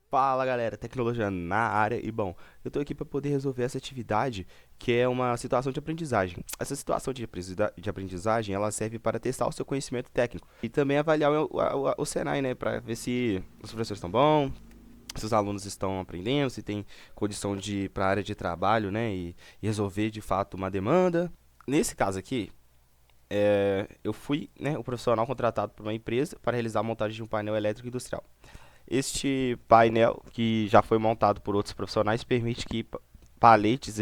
Fala galera, tecnologia na área e bom, eu tô aqui para poder resolver essa atividade que é uma situação de aprendizagem. Essa situação de aprendizagem ela serve para testar o seu conhecimento técnico e também avaliar o Senai, né, para ver se os professores estão bons, se os alunos estão aprendendo, se tem condição de ir para a área de trabalho, né, e resolver de fato uma demanda. Nesse caso aqui, eu fui, né, o profissional contratado por uma empresa para realizar a montagem de um painel elétrico industrial. Este painel, que já foi montado por outros profissionais, permite que paletes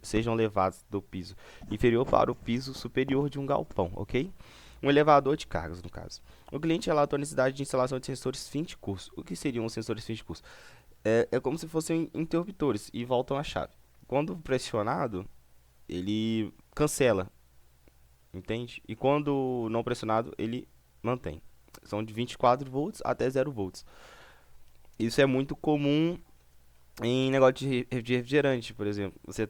sejam levados do piso inferior para o piso superior de um galpão, ok? Um elevador de cargas, no caso. O cliente relatou a necessidade de instalação de sensores fim de curso. O que seriam os sensores fim de curso? É como se fossem interruptores e voltam a chave. Quando pressionado, ele cancela, entende? E quando não pressionado, ele mantém. São de 24 volts até 0 volts. Isso é muito comum em negócio de refrigerante, por exemplo. Você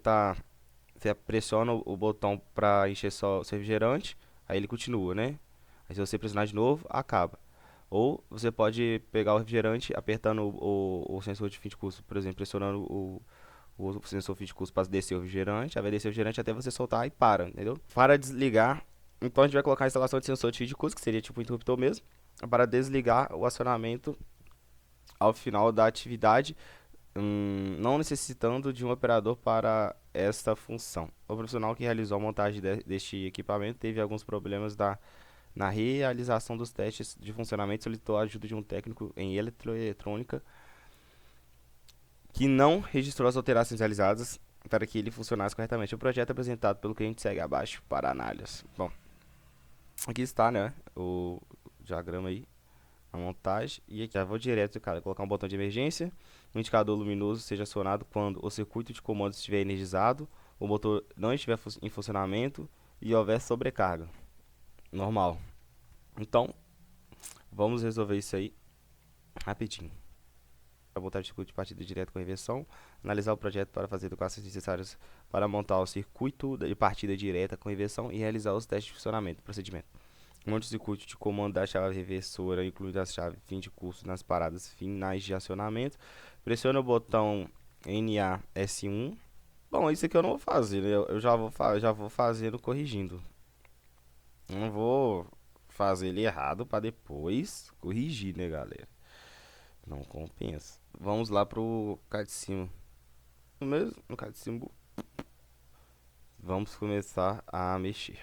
pressiona o botão para encher só o seu refrigerante, aí ele continua, né? Aí se você pressionar de novo, acaba. Ou você pode pegar o refrigerante apertando o sensor de fim de curso, por exemplo, pressionando o sensor fim de curso para descer o refrigerante, aí vai descer o refrigerante até você soltar e para, entendeu? Para desligar, então a gente vai colocar a instalação de sensor de fim de curso, que seria tipo um interruptor mesmo, para desligar o acionamento ao final da atividade, não necessitando de um operador para esta função. O profissional que realizou a montagem deste equipamento teve alguns problemas na realização dos testes de funcionamento e solicitou a ajuda de um técnico em eletroeletrônica que não registrou as alterações realizadas para que ele funcionasse corretamente. O projeto apresentado pelo cliente segue abaixo para análise. Bom, aqui está, né, o diagrama aí, a montagem, e aqui já vou direto, cara, colocar um botão de emergência, um indicador luminoso seja acionado quando o circuito de comando estiver energizado, o motor não estiver em funcionamento e houver sobrecarga. Normal. Então, vamos resolver isso aí rapidinho. Para montar o circuito de partida direta com reversão, analisar o projeto para fazer educações necessárias para montar o circuito de partida direta com reversão e realizar os testes de funcionamento. Procedimento: monte o circuito de comando da chave reversora, incluindo a chave fim de curso nas paradas finais de acionamento. Pressione o botão NAS1. Bom, isso aqui eu não vou fazer, né? Eu já vou fazendo corrigindo. Não vou fazer ele errado para depois corrigir, né, galera? Não compensa. Vamos lá pro card de cima. No mesmo, no card de cima, vamos começar a mexer.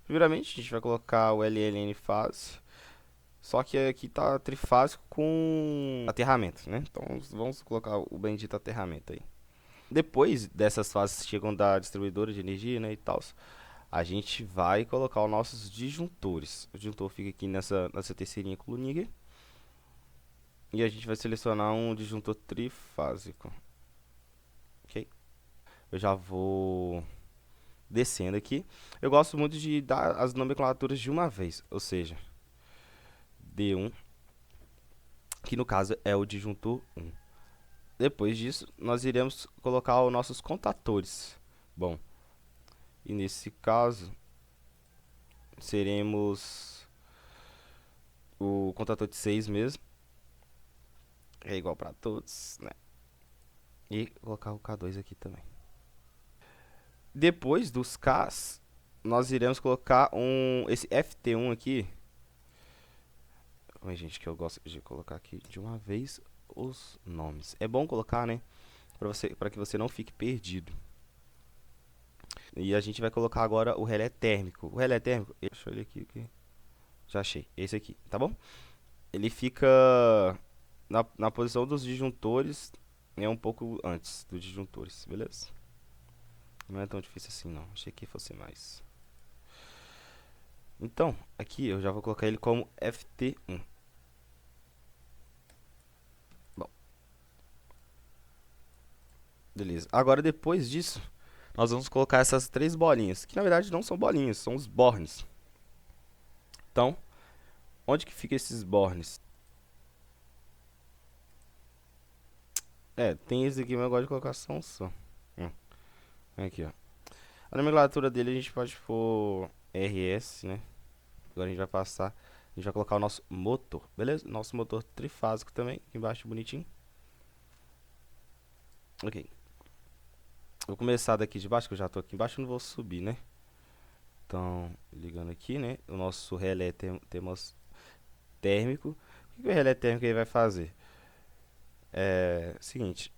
Primeiramente, a gente vai colocar o LLN fase. Só que aqui tá trifásico com aterramento, né? Então vamos colocar o bendito aterramento aí. Depois dessas fases que chegam da distribuidora de energia, né, e tal, a gente vai colocar os nossos disjuntores. O disjuntor fica aqui nessa terceirinha coluninha aqui. E a gente vai selecionar um disjuntor trifásico. Ok? Eu já vou descendo aqui. Eu gosto muito de dar as nomenclaturas de uma vez, ou seja, D1, que no caso é o disjuntor 1. Depois disso, nós iremos colocar os nossos contatores. Bom, e nesse caso, seremos o contator de 6 mesmo. É igual para todos, né? E colocar o K2 aqui também. Depois dos Ks, nós iremos colocar esse FT1 aqui. Oi, gente, que eu gosto de colocar aqui de uma vez os nomes. É bom colocar, né? Para que você não fique perdido. E a gente vai colocar agora o relé térmico. O relé térmico, deixa eu olhar aqui. Já achei, esse aqui, tá bom? Ele fica na posição dos disjuntores, né, um pouco antes dos disjuntores, beleza? Não é tão difícil assim não, achei que fosse mais. Então, aqui eu já vou colocar ele como FT1. Bom, beleza. Agora depois disso, nós vamos colocar essas três bolinhas, que na verdade não são bolinhas, são os bornes. Então, onde que fica esses bornes? Tem esse aqui, mas eu gosto de colocar só um só. Aqui, ó. A nomenclatura dele a gente pode pôr RS, né? Agora a gente vai passar, a gente vai colocar o nosso motor, beleza? Nosso motor trifásico também, aqui embaixo, bonitinho. Ok. Vou começar daqui de baixo, que eu já tô aqui embaixo, eu não vou subir, né? Então, ligando aqui, né? O nosso relé térmico. O que o relé térmico ele vai fazer? Seguinte,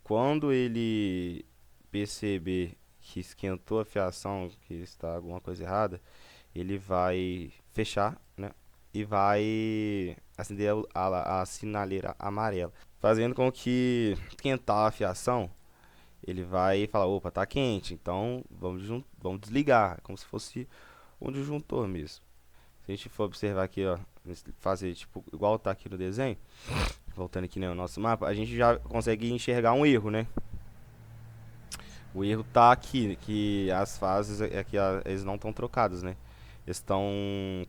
quando ele perceber que esquentou a fiação, que está alguma coisa errada, ele vai fechar, né? E vai acender a sinaleira amarela, fazendo com que esquentar a fiação, ele vai falar, opa, tá quente, então vamos desligar, como se fosse um disjuntor mesmo. Se a gente for observar aqui, ó, fazer tipo igual tá aqui no desenho, voltando aqui no nosso mapa, a gente já consegue enxergar um erro, né? O erro tá aqui, que as fases aqui eles não estão trocados, né? Estão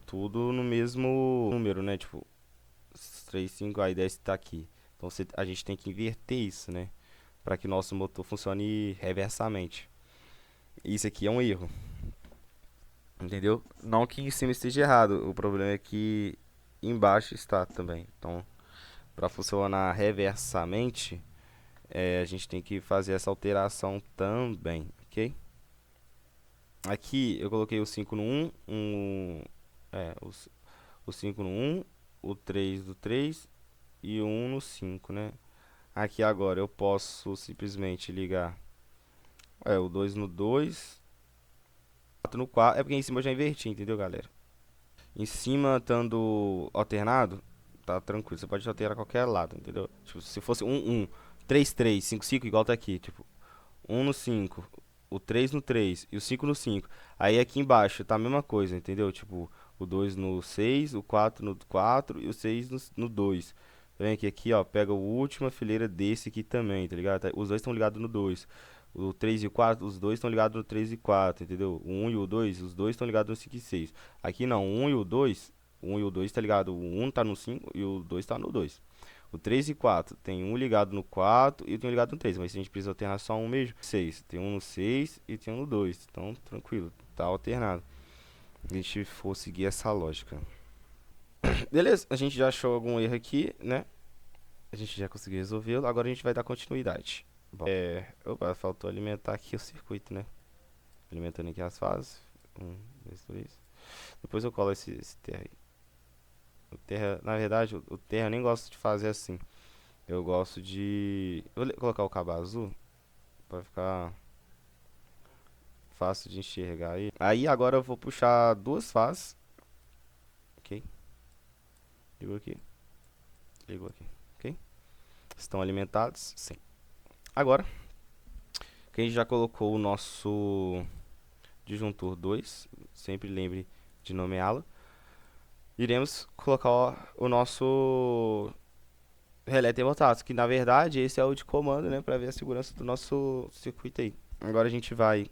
tudo no mesmo número, né? Tipo, 3, 5, aí 10 tá aqui. Então a gente tem que inverter isso, né? Para que nosso motor funcione reversamente. Isso aqui é um erro, entendeu? Não que em cima esteja errado, o problema é que embaixo está também. Então, para funcionar reversamente, a gente tem que fazer essa alteração também, ok? Aqui eu coloquei o 5 no o 5 no um, o 3 do 3 e o 1 no 5, né? Aqui agora eu posso simplesmente ligar o 2 no 2, 4 no 4, é porque em cima eu já inverti, entendeu, galera? Em cima, estando alternado, tá tranquilo, você pode alterar qualquer lado, entendeu? Tipo, se fosse 1, 1, 3, 3, 5, 5, igual tá aqui, tipo, 1 no 5, o 3 no 3 e o 5 no 5. Aí aqui embaixo tá a mesma coisa, entendeu? Tipo, o 2 no 6, o 4 no 4 e o 6 no 2. Vem aqui, ó, pega a última fileira desse aqui também, tá ligado? Os dois estão ligados no 2. O 3 e o 4, os dois estão ligados no 3 e 4, entendeu? O 1 e o 2, os dois estão ligados no 5 e 6. Aqui não, o 1 e o 2 tá ligado, o 1 tá no 5 e o 2 tá no 2. O 3 e 4 tem um ligado no 4 e tem um ligado no 3, mas se a gente precisa alternar só um mesmo, 6. Tem um no 6 e tem um no 2. Então, tranquilo, tá alternado. Se a gente for seguir essa lógica. Beleza, a gente já achou algum erro aqui, né? A gente já conseguiu resolvê-lo. Agora a gente vai dar continuidade. Bom, opa, faltou alimentar aqui o circuito, né? Alimentando aqui as fases. 1, 2, 3. Depois eu colo esse terra aí. O terra, na verdade, o terra eu nem gosto de fazer assim. Eu gosto de... Vou colocar o cabo azul para ficar fácil de enxergar aí. Aí agora eu vou puxar duas fases. Ok? Ligou aqui. Ligou aqui. Ok? Estão alimentados? Sim. Agora, que a gente já colocou o nosso disjuntor 2, sempre lembre de nomeá-lo. Iremos colocar o nosso relé termostato, que na verdade esse é o de comando, né, para ver a segurança do nosso circuito aí. Agora a gente vai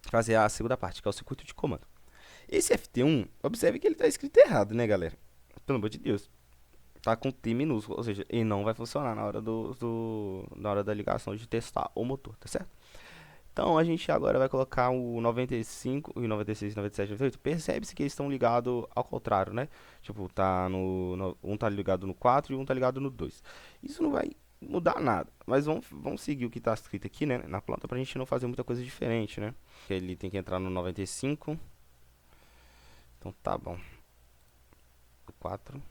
fazer a segunda parte, que é o circuito de comando. Esse FT1, observe que ele está escrito errado, né, galera? Pelo amor de Deus. Tá com T minúsculo, ou seja, ele não vai funcionar na hora na hora da ligação de testar o motor, tá certo? Então a gente agora vai colocar o 95, o 96, 97, 98. Percebe-se que eles estão ligados ao contrário, né? Tipo, tá um tá ligado no 4 e um tá ligado no 2. Isso não vai mudar nada, mas vamos seguir o que está escrito aqui, né, na planta, pra gente não fazer muita coisa diferente, né? Ele tem que entrar no 95. Então tá bom. O 4.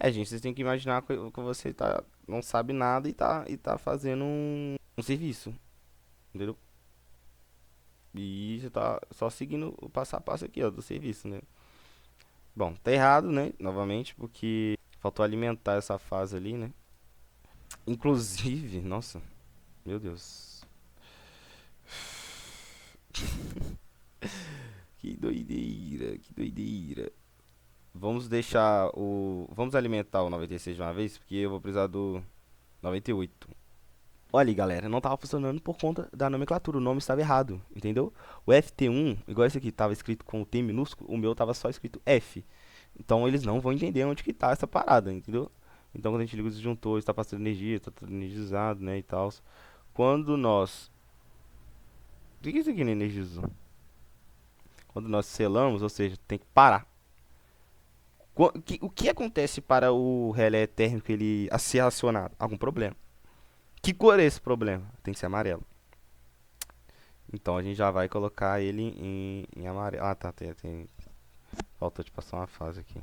Gente, vocês têm que imaginar que você não sabe nada e tá fazendo um serviço, entendeu? E você tá só seguindo o passo a passo aqui, ó, do serviço, né? Bom, tá errado, né? Novamente, porque faltou alimentar essa fase ali, né? Inclusive, nossa, meu Deus. Que doideira, que doideira. Vamos alimentar o 96 de uma vez, porque eu vou precisar do 98. Olha aí, galera, não estava funcionando por conta da nomenclatura, o nome estava errado, entendeu? O FT1, igual esse aqui estava escrito com o T minúsculo, o meu estava só escrito F. Então eles não vão entender onde que tá essa parada, entendeu? Então quando a gente liga o disjuntor, está passando energia, está tudo energizado, né, e tal. Quando nós... O que é isso aqui na energizou? Quando nós selamos, ou seja, tem que parar. O que acontece para o relé térmico ele a ser acionado? Algum problema. Que cor é esse problema? Tem que ser amarelo. Então a gente já vai colocar ele em amarelo. Ah, tá. Faltou de passar uma fase aqui.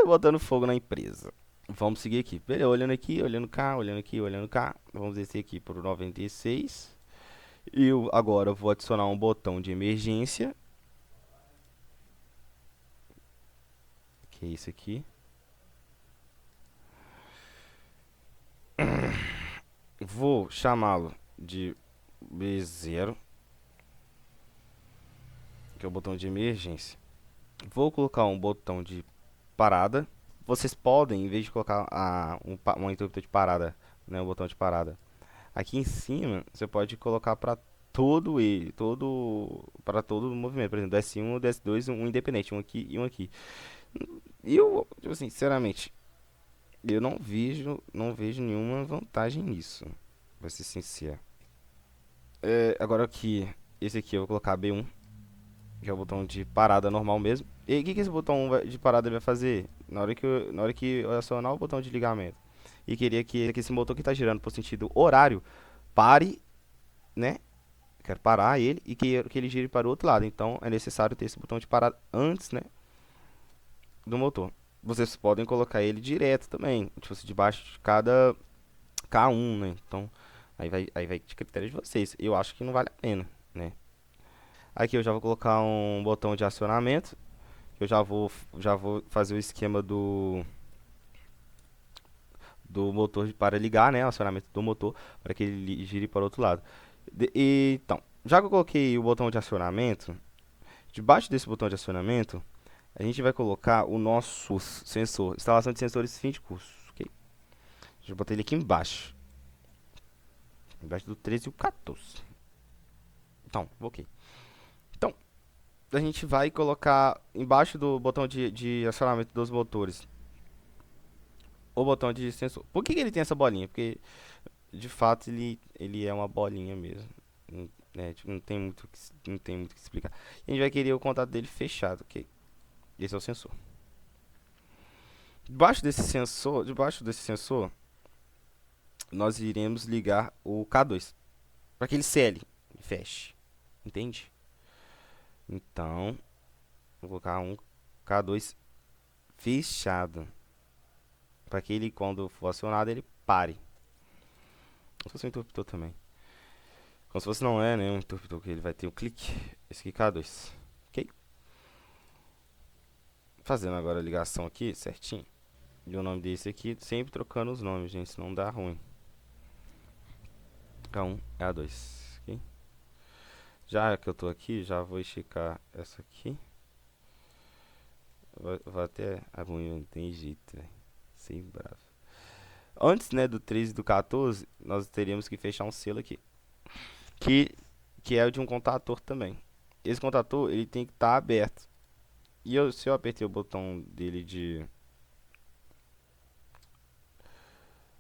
Botando fogo na empresa. Vamos seguir aqui. Beleza, olhando aqui, olhando cá, olhando aqui, olhando cá. Vamos descer aqui para o 96. Agora eu vou adicionar um botão de emergência. Que é isso aqui. Vou chamá-lo de B0, que é o botão de emergência. Vou colocar um botão de parada. Vocês podem, em vez de colocar um interruptor de parada, né, um botão de parada, aqui em cima, você pode colocar para para todo o movimento. Por exemplo, do S1 do S2, um independente, um aqui e um aqui. E eu, tipo assim, sinceramente, eu não vejo nenhuma vantagem nisso, pra ser sincero. Agora aqui, esse aqui eu vou colocar B1, que é o botão de parada normal mesmo. E o que esse botão de parada ele vai fazer? Na hora que eu acionar o botão de ligamento e queria que esse motor que está girando por sentido horário pare, né? Quero parar ele e que ele gire para o outro lado. Então é necessário ter esse botão de parada antes, né, do motor. Vocês podem colocar ele direto também, tipo assim, debaixo de cada K1, né? Então aí vai de critério de vocês. Eu acho que não vale a pena, né? Aqui eu já vou colocar um botão de acionamento. Eu já vou fazer o esquema do motor para ligar, né? O acionamento do motor para que ele gire para o outro lado. Então, já que eu coloquei o botão de acionamento, debaixo desse botão de acionamento, a gente vai colocar o nosso sensor, instalação de sensores fim de curso, ok? Deixa eu botar ele aqui embaixo do 13 e o 14. Então, ok. Então, a gente vai colocar embaixo do botão de acionamento dos motores o botão de sensor. Por que ele tem essa bolinha? Porque de fato ele é uma bolinha mesmo. Tipo, não tem muito o que explicar. E a gente vai querer o contato dele fechado, ok? Esse é o sensor. Debaixo desse sensor, nós iremos ligar o K2 para que ele cele, feche, entende? Então, vou colocar um K2 fechado para que ele, quando for acionado, ele pare. Como se fosse um interruptor também. Como se fosse não é, né? Um interruptor que ele vai ter um clique. Esse aqui K2. Ok? Fazendo agora a ligação aqui, certinho. E o nome desse aqui, sempre trocando os nomes, gente, senão dá ruim. K1 é A2. Ok? Já que eu tô aqui, já vou esticar essa aqui. Vou até. Ah, ruim, não tem jeito, velho. Sem bravo. Antes, né, do 13 e do 14, nós teríamos que fechar um selo aqui. Que, que é o de um contator também. Esse contator, ele tem que estar aberto. Se eu apertei o botão dele de...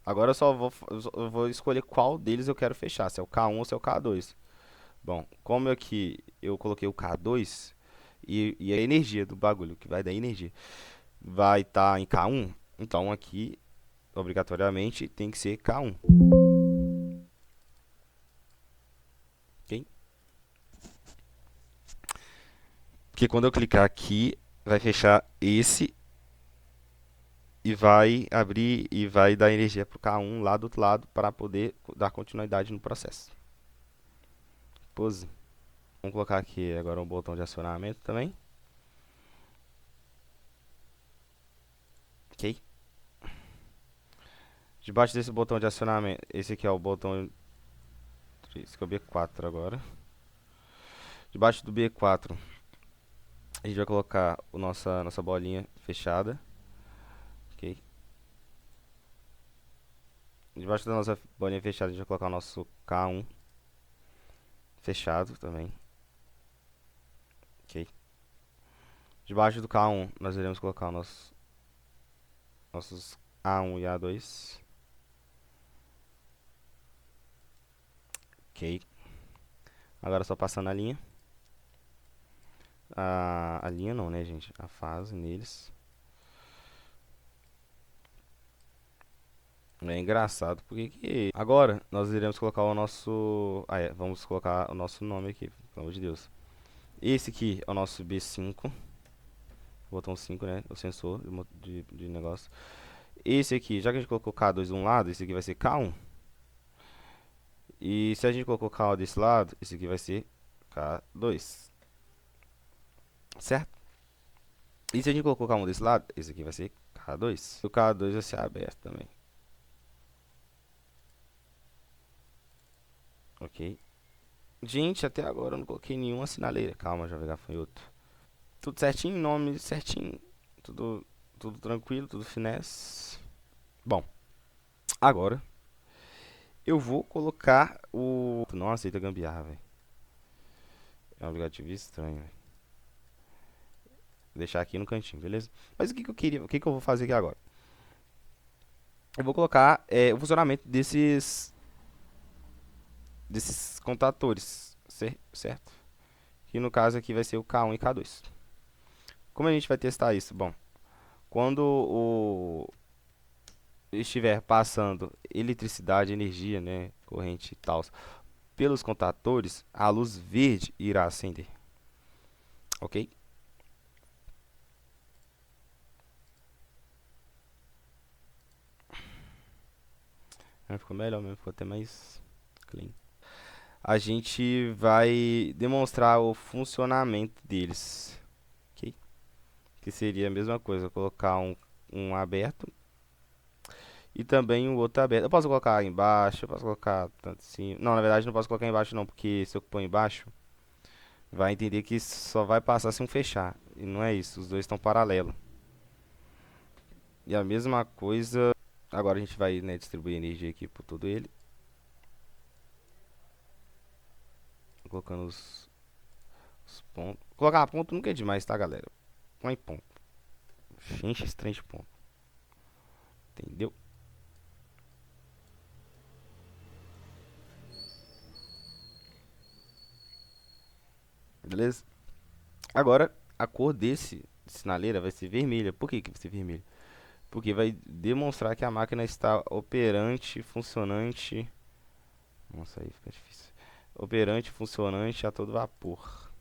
Agora eu vou escolher qual deles eu quero fechar, se é o K1 ou se é o K2. Bom, como aqui eu coloquei o K2 e a energia do bagulho, que vai dar energia, vai estar em K1, então aqui, obrigatoriamente, tem que ser K1. Ok? Porque quando eu clicar aqui, vai fechar esse e vai abrir e vai dar energia para o K1 lá do outro lado para poder dar continuidade no processo. Pose. Vamos colocar aqui agora um botão de acionamento também. Ok? Debaixo desse botão de acionamento, esse aqui é o botão. Esse aqui é o B4 agora. Debaixo do B4, a gente vai colocar nossa bolinha fechada. Ok? Debaixo da nossa bolinha fechada, a gente vai colocar o nosso K1 fechado também. Ok? Debaixo do K1, nós iremos colocar nossos A1 e A2. Ok. Agora só passando a linha. A linha não, né, gente? A fase neles. É engraçado, porque que... Agora, nós iremos colocar o nosso... Ah, é, vamos colocar o nosso nome aqui, pelo amor de Deus. Esse aqui é o nosso B5, botão 5, né? O sensor de negócio. Esse aqui, já que a gente colocou K2 de um lado, esse aqui vai ser K1. E se a gente colocou K1 desse lado, esse aqui vai ser K2. Certo? E se a gente colocou K1 desse lado, esse aqui vai ser K2. O K2 vai ser aberto também. Ok. Gente, até agora eu não coloquei nenhuma sinaleira. Calma, já vai foi outro. Tudo certinho, nome certinho. Tudo, tudo tranquilo, tudo finesse. Bom, agora eu vou colocar o... Não aceita gambiarra, velho. É um aplicativo estranho, velho. Vou deixar aqui no cantinho, beleza? Mas o que, que eu queria... O que, que eu vou fazer aqui agora? Eu vou colocar o funcionamento desses contadores, certo? Que no caso aqui vai ser o K1 e K2. Como a gente vai testar isso? Bom, quando estiver passando eletricidade, energia, né, corrente e tal, pelos contadores, a luz verde irá acender, ok? Ficou melhor mesmo, ficou até mais clean. A gente vai demonstrar o funcionamento deles, ok? Que seria a mesma coisa, colocar um aberto e também o outro aberto. Eu posso colocar embaixo, eu posso colocar tanto assim. Não, na verdade não posso colocar embaixo não, porque se eu pôr embaixo, vai entender que só vai passar se um fechar. E não é isso, os dois estão paralelos. E a mesma coisa, agora a gente vai, né, distribuir energia aqui por todo ele. Colocando os pontos. Colocar ponto nunca é demais, tá, galera? Põe ponto. Enche esse trem de ponto. Entendeu? Beleza? Agora, a cor desse sinaleira vai ser vermelha. Por que que vai ser vermelha? Porque vai demonstrar que a máquina está operante, funcionante. Nossa, aí fica difícil. Operante, funcionante a todo vapor.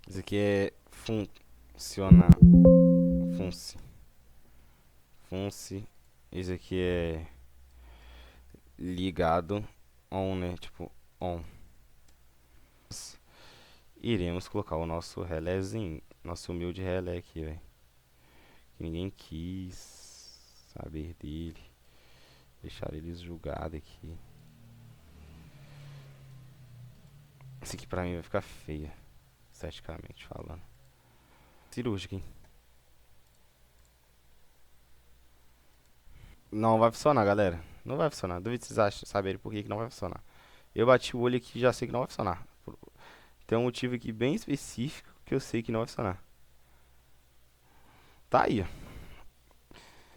Isso aqui é funcionar. Funci. Funci. Isso aqui é ligado. On, né? Tipo, on. Iremos colocar o nosso relézinho. Nosso humilde relé aqui, velho. Que ninguém quis saber dele. Deixar eles julgados aqui. Esse aqui pra mim vai ficar feia. Esteticamente falando. Cirúrgica, hein? Não vai funcionar, galera. Não vai funcionar. Duvido vocês saberem por que que não vai funcionar. Eu bati o olho aqui e já sei que não vai funcionar. Tem um motivo aqui bem específico que eu sei que não vai funcionar. Tá aí, ó.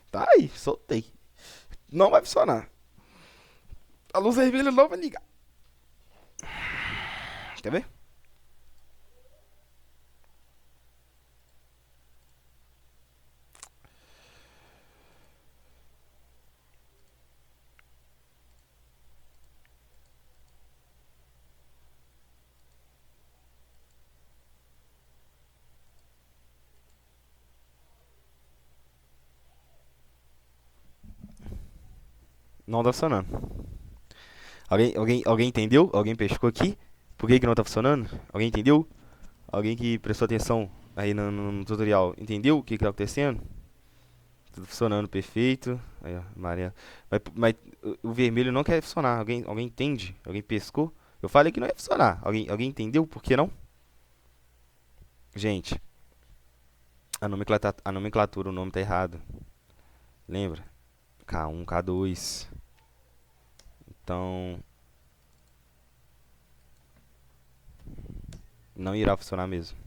Tá aí, soltei. Não vai funcionar. A luz vermelha não vai ligar. Quer ver? Não tá funcionando. Alguém entendeu? Alguém pescou aqui? Por que que não tá funcionando? Alguém entendeu? Alguém que prestou atenção aí no tutorial entendeu o que que tá acontecendo? Tudo funcionando perfeito. Aí, ó, Maria. Mas o vermelho não quer funcionar. Alguém entende? Alguém pescou? Eu falei que não ia funcionar. Alguém entendeu por que não? Gente, a nomenclatura, o nome tá errado. Lembra? K1, K2. Então, não irá funcionar mesmo.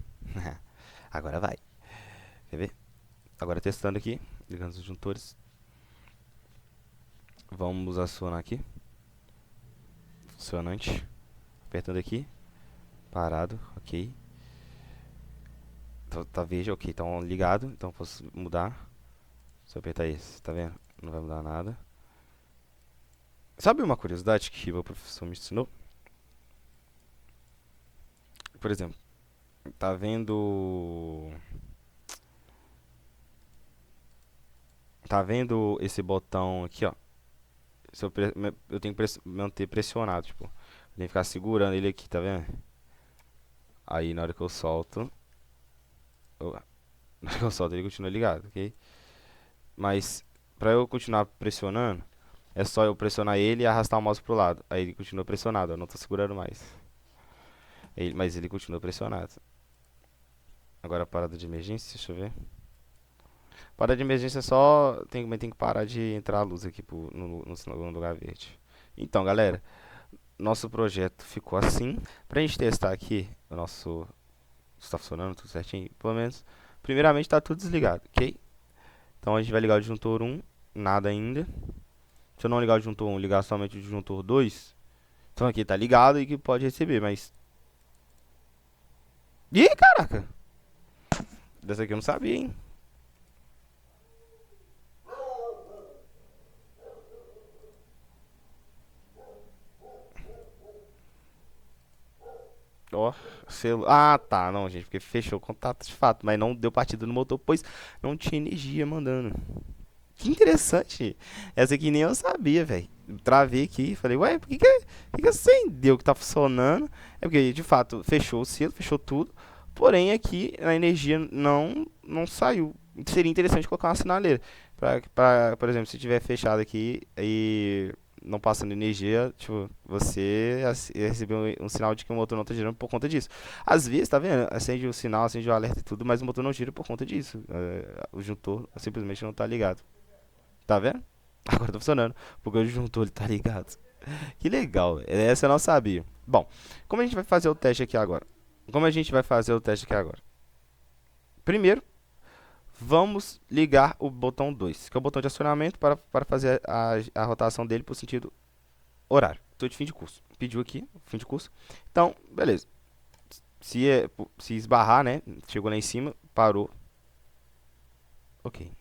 Agora vai. Quer ver? Agora testando aqui. Ligando os disjuntores. Vamos acionar aqui. Funcionante. Apertando aqui. Parado. Ok. Tá verde, ok, então ligado, então posso mudar. Se eu apertar esse, tá vendo? Não vai mudar nada. Sabe uma curiosidade que o professor me ensinou? Por exemplo, tá vendo. Tá vendo esse botão aqui, ó? Se eu, eu tenho que manter pressionado, tipo. Eu tenho que ficar segurando ele aqui, tá vendo? Aí na hora que eu solto. Na hora que eu solto ele continua ligado, ok? Mas pra eu continuar pressionando, é só eu pressionar ele e arrastar o mouse pro lado. Aí ele continua pressionado, eu não tô segurando mais. Mas ele continua pressionado. Agora a parada de emergência, deixa eu ver. Parada de emergência é só. Tem que parar de entrar a luz aqui no lugar verde. Então, galera, nosso projeto ficou assim. Pra gente testar aqui, o nosso. Se tá funcionando tudo certinho, pelo menos. Primeiramente tá tudo desligado, ok? Então a gente vai ligar o disjuntor 1, nada ainda. Se eu não ligar o disjuntor 1, ligar somente o disjuntor 2. Então aqui tá ligado e que pode receber, mas. Ih, caraca! Dessa aqui eu não sabia, hein? Ó, selo. Ah, tá, não, gente, porque fechou o contato de fato, mas não deu partida no motor, pois não tinha energia mandando. Que interessante. Essa aqui nem eu sabia, velho. Travei aqui, falei, ué, por que acendeu que tá funcionando? É porque, de fato, fechou o selo, fechou tudo. Porém, aqui a energia não saiu. Seria interessante colocar uma sinaleira. Por exemplo, se tiver fechado aqui e não passando energia, tipo, você recebeu um sinal de que o motor não tá girando por conta disso. Às vezes, tá vendo? Acende o sinal, acende o alerta e tudo, mas o motor não gira por conta disso. O juntor simplesmente não tá ligado. Tá vendo? Agora tá funcionando. Porque o disjuntor ele tá ligado. Que legal. Essa eu não sabia. Bom, como a gente vai fazer o teste aqui agora? Como a gente vai fazer o teste aqui agora? Primeiro, vamos ligar o botão 2, que é o botão de acionamento para fazer a rotação dele para o sentido horário. Estou de fim de curso. Pediu aqui, fim de curso. Então, beleza. Se esbarrar, né? Chegou lá em cima, parou. Ok.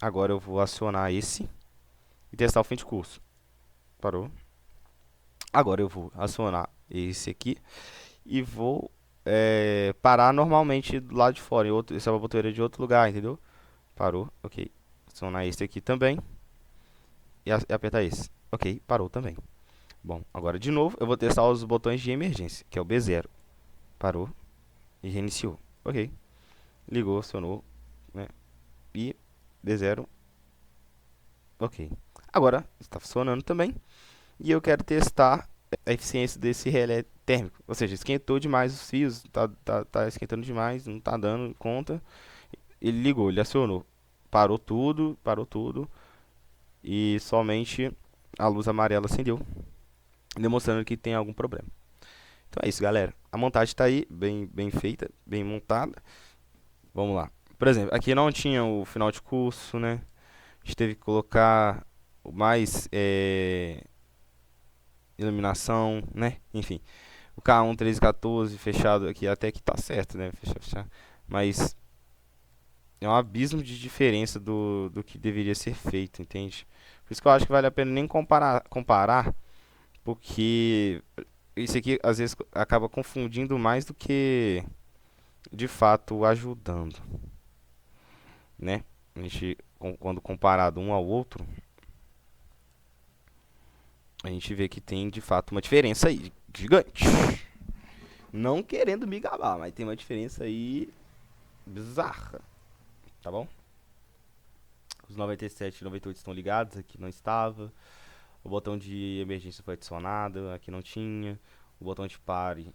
Agora eu vou acionar esse e testar o fim de curso. Parou. Agora eu vou acionar esse aqui e vou parar normalmente do lado de fora. Essa é uma botoeira de outro lugar, entendeu? Parou, ok. Acionar esse aqui também e apertar esse. Ok, parou também. Bom, agora de novo eu vou testar os botões de emergência, que é o B0. Parou e reiniciou. Ok, ligou, acionou, né? E B0, ok. Agora está funcionando também. E eu quero testar a eficiência desse relé térmico. Ou seja, esquentou demais os fios, tá esquentando demais, não tá dando conta. Ele ligou, ele acionou. Parou tudo. E somente a luz amarela acendeu, demonstrando que tem algum problema. Então é isso, galera. A montagem está aí, bem feita, bem montada. Vamos lá. Por exemplo, aqui não tinha o final de curso, né? A gente teve que colocar mais iluminação, né? Enfim. O K1 1314 fechado aqui, até que tá certo, né? Fechar. Mas é um abismo de diferença do que deveria ser feito, entende? Por isso que eu acho que vale a pena nem comparar, porque isso aqui às vezes acaba confundindo mais do que de fato ajudando, né? A gente, quando comparado um ao outro, a gente vê que tem de fato uma diferença aí gigante. Não querendo me gabar, mas tem uma diferença aí bizarra, tá bom? Os 97 e 98 estão ligados, aqui não estava. O botão de emergência foi adicionado, aqui não tinha. O botão de pare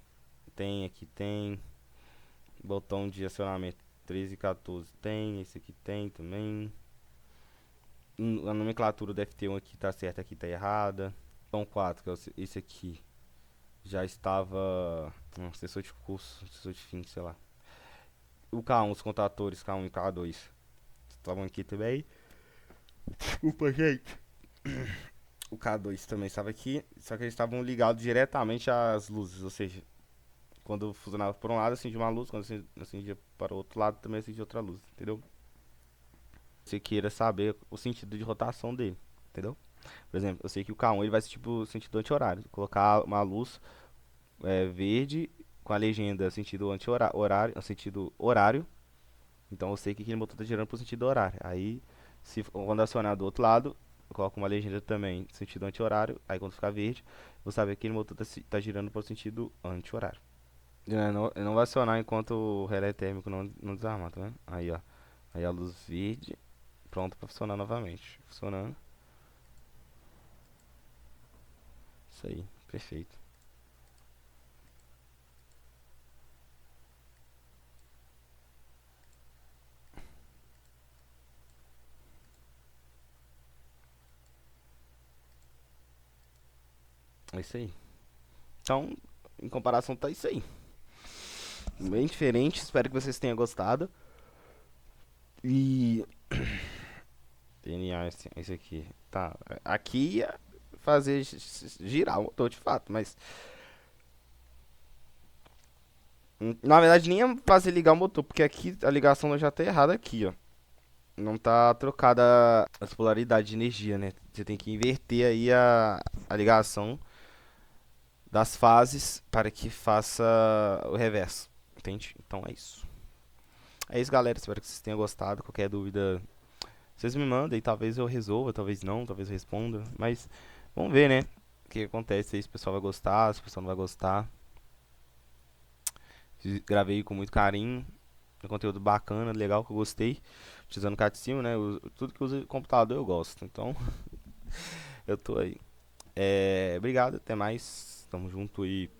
tem, aqui tem. O botão de acionamento 13 e 14 tem, esse aqui tem também. A nomenclatura do FT1 aqui tá certa, aqui tá errada. Botão 4, que é esse aqui, já estava. Sensor de curso, sensor de fim, sei lá. O K1, os contatores K1 e K2 estavam aqui também. Desculpa, gente. O K2 também estava aqui, só que eles estavam ligados diretamente às luzes, ou seja, Quando funcionava por um lado, acendia uma luz, quando acendia para o outro lado, também acendia outra luz, entendeu? Você queira saber o sentido de rotação dele, entendeu? Por exemplo, eu sei que o K1 ele vai ser tipo sentido anti-horário. Colocar uma luz verde com a legenda sentido anti-horário, sentido horário. Então eu sei que aquele motor está girando pro sentido horário. Aí, se quando acionar do outro lado, eu coloco uma legenda também sentido anti-horário. Aí quando ficar verde, eu vou saber que aquele motor tá girando pro sentido anti-horário. Ele não vai acionar enquanto o relé térmico não desarmar, tá vendo? Aí, ó. Aí a luz verde, pronto para funcionar novamente. Funcionando. Isso aí, perfeito. É isso aí. Então, em comparação, tá isso aí. Bem diferente, espero que vocês tenham gostado. E. DNA, esse aqui. Tá. Aqui ia fazer girar o motor de fato, mas. Na verdade, nem ia fazer ligar o motor, porque aqui a ligação já tá errada aqui, ó. Não tá trocada as polaridades de energia, né? Você tem que inverter aí a ligação das fases para que faça o reverso. Entende? Então é isso. É isso, galera. Espero que vocês tenham gostado. Qualquer dúvida, vocês me mandem. Talvez eu resolva, talvez não, talvez eu responda. Mas vamos ver, né? O que acontece aí. Se o pessoal vai gostar, se o pessoal não vai gostar. Gravei com muito carinho. Um conteúdo bacana, legal, que eu gostei. Utilizando o Catsimo, né? Tudo que usa computador eu gosto. Então, eu tô aí. Obrigado, até mais. Tamo junto e